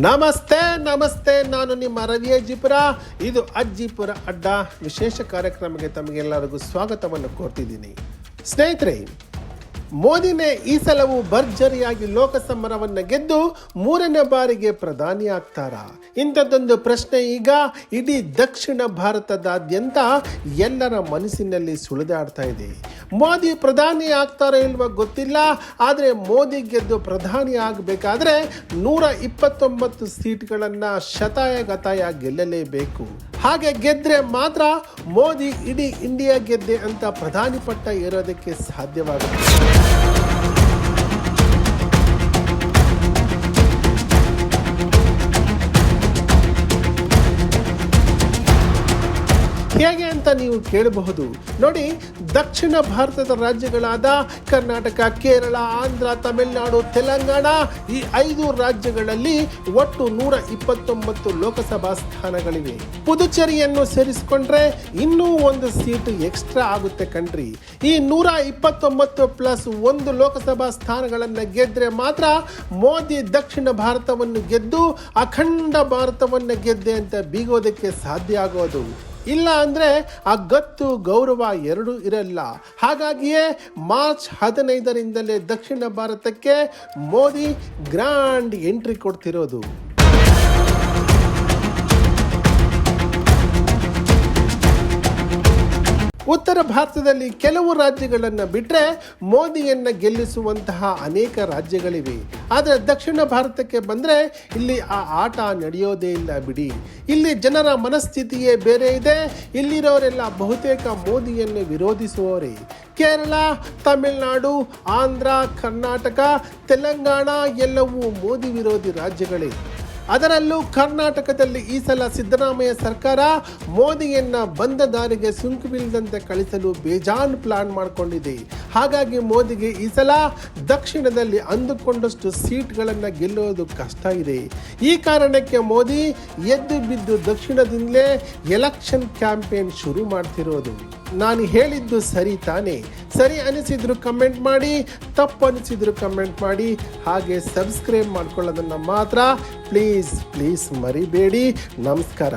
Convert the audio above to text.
ನಮಸ್ತೆ ನಮಸ್ತೆ, ನಾನು ನಿಮ್ಮ ರವಿ ಅಜ್ಜಿಪುರ. ಇದು ಅಜ್ಜಿಪುರ ಅಡ್ಡ ವಿಶೇಷ ಕಾರ್ಯಕ್ರಮಕ್ಕೆ ತಮಗೆಲ್ಲರಿಗೂ ಸ್ವಾಗತವನ್ನು ಕೋರ್ತಿದ್ದೀನಿ. ಸ್ನೇಹಿತರೆ, ಮೋದಿನೇ ಈ ಸಲವೂ ಭರ್ಜರಿಯಾಗಿ ಲೋಕಸಮರವನ್ನು ಗೆದ್ದು 3ನೇ ಬಾರಿಗೆ ಪ್ರಧಾನಿ ಆಗ್ತಾರಾ? ಇಂಥದ್ದೊಂದು ಪ್ರಶ್ನೆ ಈಗ ಇಡೀ ದಕ್ಷಿಣ ಭಾರತದಾದ್ಯಂತ ಎಲ್ಲರ ಮನಸ್ಸಿನಲ್ಲಿ ಸುಳಿದಾಡ್ತಾ ಇದೆ. ಮೋದಿ ಪ್ರಧಾನಿ ಆಗ್ತಾರೋ ಇಲ್ವೋ ಗೊತ್ತಿಲ್ಲ, ಆದರೆ ಮೋದಿ ಗೆದ್ದು ಪ್ರಧಾನಿ ಆಗಬೇಕಾದ್ರೆ 129 ಸೀಟ್ಗಳನ್ನು ಶತಾಯಗತಾಯ ಗೆಲ್ಲಲೇಬೇಕು. ಹಾಗೆ ಗೆದ್ರೆ ಮಾತ್ರ ಮೋದಿ ಇಡೀ ಇಂಡಿಯಾ ಗೆದ್ದೆ ಅಂತ ಪ್ರಧಾನಿ ಪಟ್ಟ ಏರೋದಕ್ಕೆ ಸಾಧ್ಯವಾಗುತ್ತೆ. ಹೇಗೆ ಅಂತ ನೀವು ಕೇಳಬಹುದು. ನೋಡಿ, ದಕ್ಷಿಣ ಭಾರತದ ರಾಜ್ಯಗಳಾದ ಕರ್ನಾಟಕ, ಕೇರಳ, ಆಂಧ್ರ, ತಮಿಳುನಾಡು, ತೆಲಂಗಾಣ ಈ 5 ರಾಜ್ಯಗಳಲ್ಲಿ ಒಟ್ಟು 129 ಲೋಕಸಭಾ ಸ್ಥಾನಗಳಿವೆ. ಪುದುಚೇರಿಯನ್ನು ಸೇರಿಸಿಕೊಂಡ್ರೆ ಇನ್ನೂ 1 ಸೀಟು ಎಕ್ಸ್ಟ್ರಾ ಆಗುತ್ತೆ ಕಣ್ರಿ. ಈ 129 ಪ್ಲಸ್ 1 ಲೋಕಸಭಾ ಸ್ಥಾನಗಳನ್ನು ಗೆದ್ರೆ ಮಾತ್ರ ಮೋದಿ ದಕ್ಷಿಣ ಭಾರತವನ್ನು ಗೆದ್ದು ಅಖಂಡ ಭಾರತವನ್ನು ಗೆದ್ದೆ ಅಂತ ಬೀಗೋದಕ್ಕೆ ಸಾಧ್ಯ ಆಗೋದು. ಇಲ್ಲ ಅಂದರೆ ಆ ಗತ್ತು ಗೌರವ ಎರಡೂ ಇರಲ್ಲ. ಹಾಗಾಗಿಯೇ ಮಾರ್ಚ್ 15ರಿಂದಲೇ ದಕ್ಷಿಣ ಭಾರತಕ್ಕೆ ಮೋದಿ ಗ್ರ್ಯಾಂಡ್ ಎಂಟ್ರಿ ಕೊಡ್ತಿರೋದು. ಉತ್ತರ ಭಾರತದಲ್ಲಿ ಕೆಲವು ರಾಜ್ಯಗಳನ್ನು ಬಿಟ್ಟರೆ ಮೋದಿಯನ್ನು ಗೆಲ್ಲಿಸುವಂತಹ ಅನೇಕ ರಾಜ್ಯಗಳಿವೆ. ಆದರೆ ದಕ್ಷಿಣ ಭಾರತಕ್ಕೆ ಬಂದರೆ ಇಲ್ಲಿ ಆ ಆಟ ನಡೆಯೋದೇ ಇಲ್ಲ ಬಿಡಿ. ಇಲ್ಲಿ ಜನರ ಮನಸ್ಥಿತಿಯೇ ಬೇರೆ ಇದೆ. ಇಲ್ಲಿರೋರೆಲ್ಲ ಬಹುತೇಕ ಮೋದಿಯನ್ನು ವಿರೋಧಿಸುವವರೇ. ಕೇರಳ, ತಮಿಳುನಾಡು, ಆಂಧ್ರ, ಕರ್ನಾಟಕ, ತೆಲಂಗಾಣ ಎಲ್ಲವೂ ಮೋದಿ ವಿರೋಧಿ ರಾಜ್ಯಗಳೇ. ಅದರಲ್ಲೂ ಕರ್ನಾಟಕದಲ್ಲಿ ಈ ಸಲ ಸಿದ್ದರಾಮಯ್ಯ ಸರ್ಕಾರ ಮೋದಿಯನ್ನ ಬಂದ ದಾರಿಗೆ ಸುಂಕು ಬೀಳದಂತೆ ಕಳಿಸಲು ಬೇಜಾನ್ ಪ್ಲಾನ್ ಮಾಡಿಕೊಂಡಿದೆ. ಹಾಗಾಗಿ ಮೋದಿಗೆ ಈ ಸಲ ದಕ್ಷಿಣದಲ್ಲಿ ಅಂದುಕೊಂಡಷ್ಟು ಸೀಟ್ಗಳನ್ನು ಗೆಲ್ಲುವುದು ಕಷ್ಟ ಇದೆ. ಈ ಕಾರಣಕ್ಕೆ ಮೋದಿ ಎದ್ದು ಬಿದ್ದು ದಕ್ಷಿಣದಿಂದಲೇ ಎಲೆಕ್ಷನ್ ಕ್ಯಾಂಪೇನ್ ಶುರು ಮಾಡ್ತಿರೋದು. ನಾನು ಹೇಳಿದ್ದು ಸರಿ ತಾನೇ? ಸರಿ ಅನಿಸಿದ್ರು ಕಮೆಂಟ್ ಮಾಡಿ, ತಪ್ಪು ಅನಿಸಿದ್ರು ಕಮೆಂಟ್ ಮಾಡಿ. ಹಾಗೆ ಸಬ್ಸ್ಕ್ರೈಬ್ ಮಾಡ್ಕೊಳ್ಳೋದನ್ನು ಮಾತ್ರ ಪ್ಲೀಸ್ ಮರಿಬೇಡಿ. ನಮಸ್ಕಾರ.